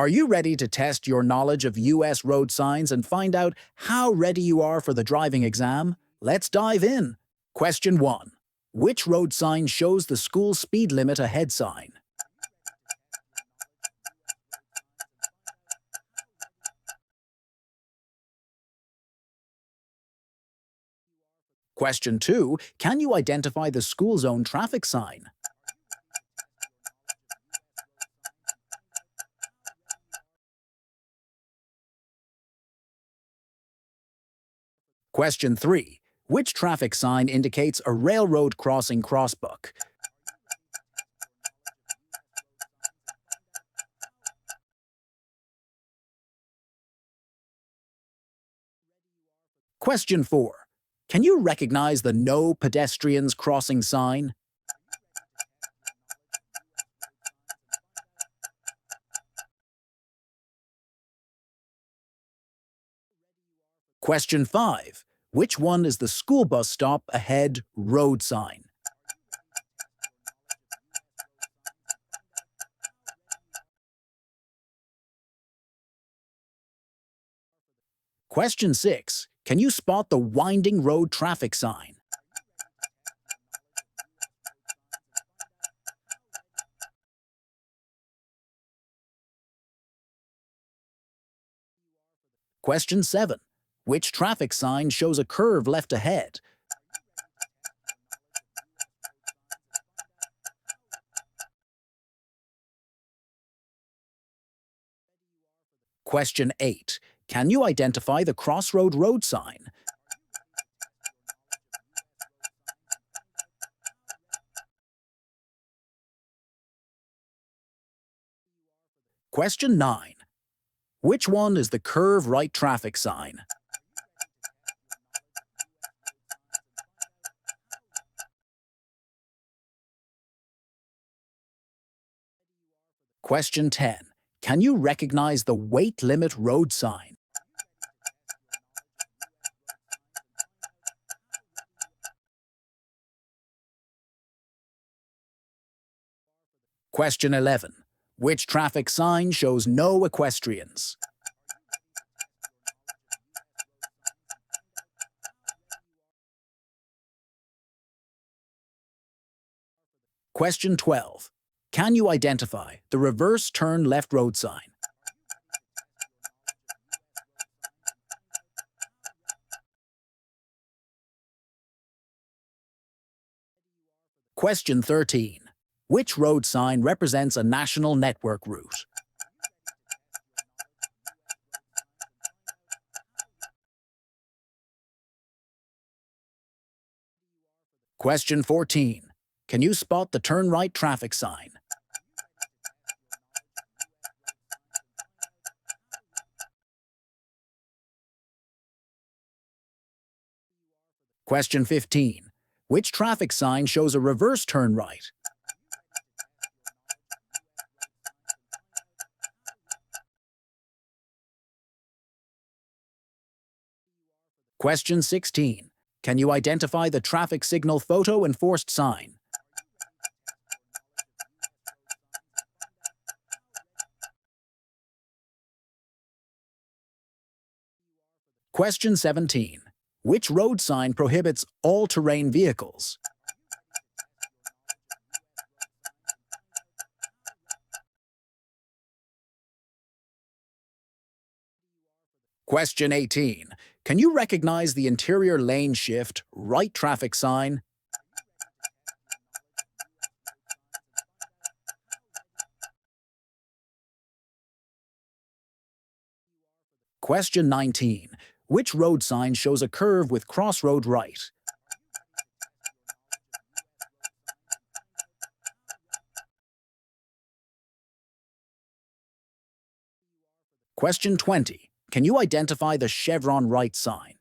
Are you ready to test your knowledge of US road signs and find out how ready you are for the driving exam? Let's dive in. Question 1. Which road sign shows the school speed limit ahead sign? Question 2. Can you identify the school zone traffic sign? Question 3. Which traffic sign indicates a railroad crossing crossbuck? Question 4. Can you recognize the No Pedestrians Crossing sign? Question 5. Which one is the school bus stop ahead road sign? Question 6. Can you spot the winding road traffic sign? Question 7. Which traffic sign shows a curve left ahead? Question 8. Can you identify the crossroad road sign? Question 9. Which one is the curve right traffic sign? Question 10. Can you recognize the weight limit road sign? Question 11. Which traffic sign shows no equestrians? Question 12. Can you identify the reverse turn left road sign? Question 13. Which road sign represents a national network route? Question 14. Can you spot the turn right traffic sign? Question 15. Which traffic sign shows a reverse turn right? Question 16. Can you identify the traffic signal photo enforced sign? Question 17. Which road sign prohibits all-terrain vehicles? Question 18. Can you recognize the interior lane shift right traffic sign? Question 19. Which road sign shows a curve with crossroad right? Question 20. Can you identify the chevron right sign?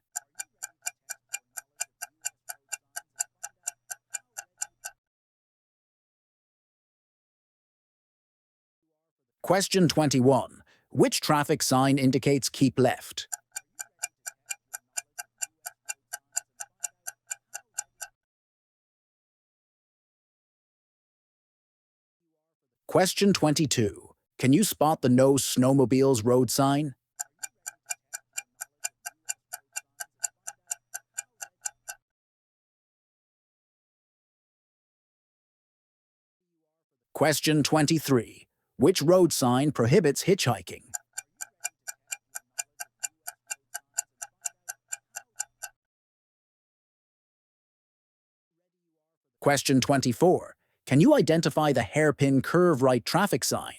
Question 21. Which traffic sign indicates keep left? Question 22. Can you spot the No Snowmobiles road sign? Question 23. Which road sign prohibits hitchhiking? Question 24. Can you identify the hairpin curve right traffic sign?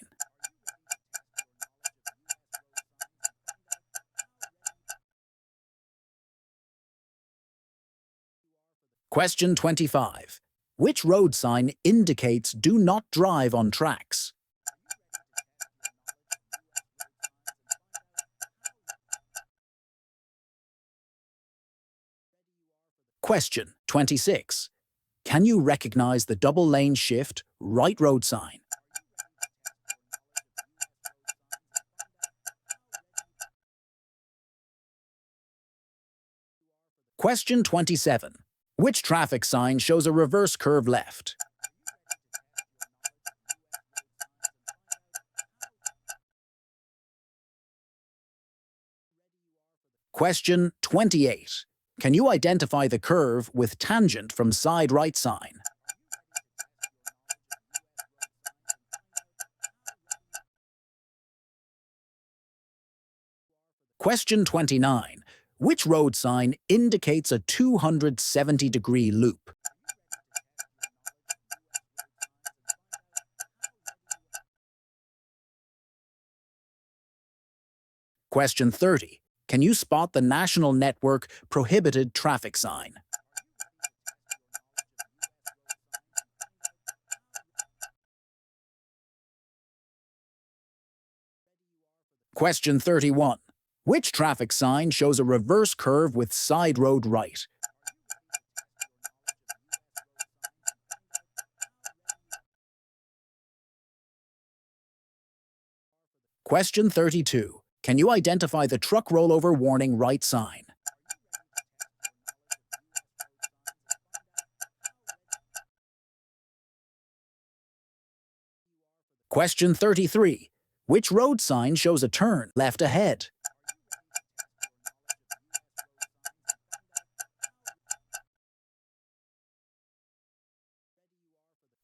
Question 25. Which road sign indicates do not drive on tracks? Question 26. Can you recognize the double lane shift right road sign? Question 27. Which traffic sign shows a reverse curve left? Question 28. Can you identify the curve with tangent from side right sign? Question 29. Which road sign indicates a 270-degree loop? Question 30. Can you spot the national network prohibited traffic sign? Question 31. Which traffic sign shows a reverse curve with side road right? Question 32. Can you identify the truck rollover warning right sign? Question 33. Which road sign shows a turn left ahead?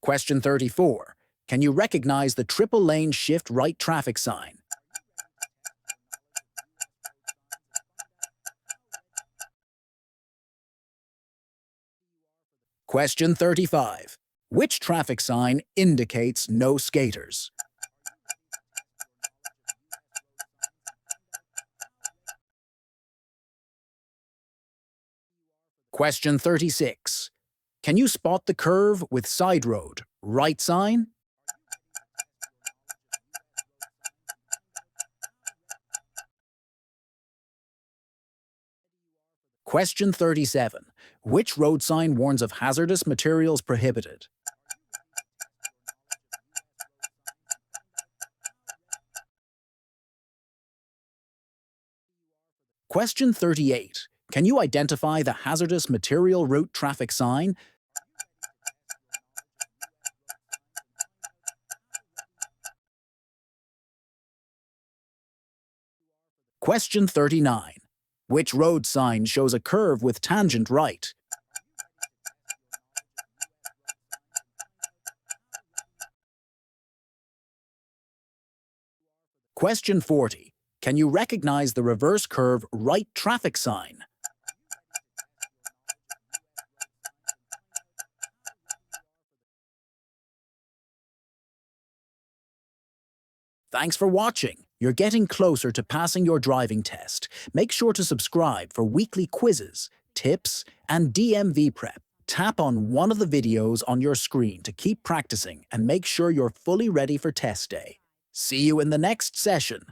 Question 34. Can you recognize the triple lane shift right traffic sign? Question 35. Which traffic sign indicates no skaters? Question 36. Can you spot the curve with side road right sign? Question 37. Which road sign warns of hazardous materials prohibited? Question 38. Can you identify the hazardous material route traffic sign? Question 39. Which road sign shows a curve with tangent right? Question 40. Can you recognize the reverse curve right traffic sign? Thanks for watching. You're getting closer to passing your driving test. Make sure to subscribe for weekly quizzes, tips, and DMV prep. Tap on one of the videos on your screen to keep practicing and make sure you're fully ready for test day. See you in the next session.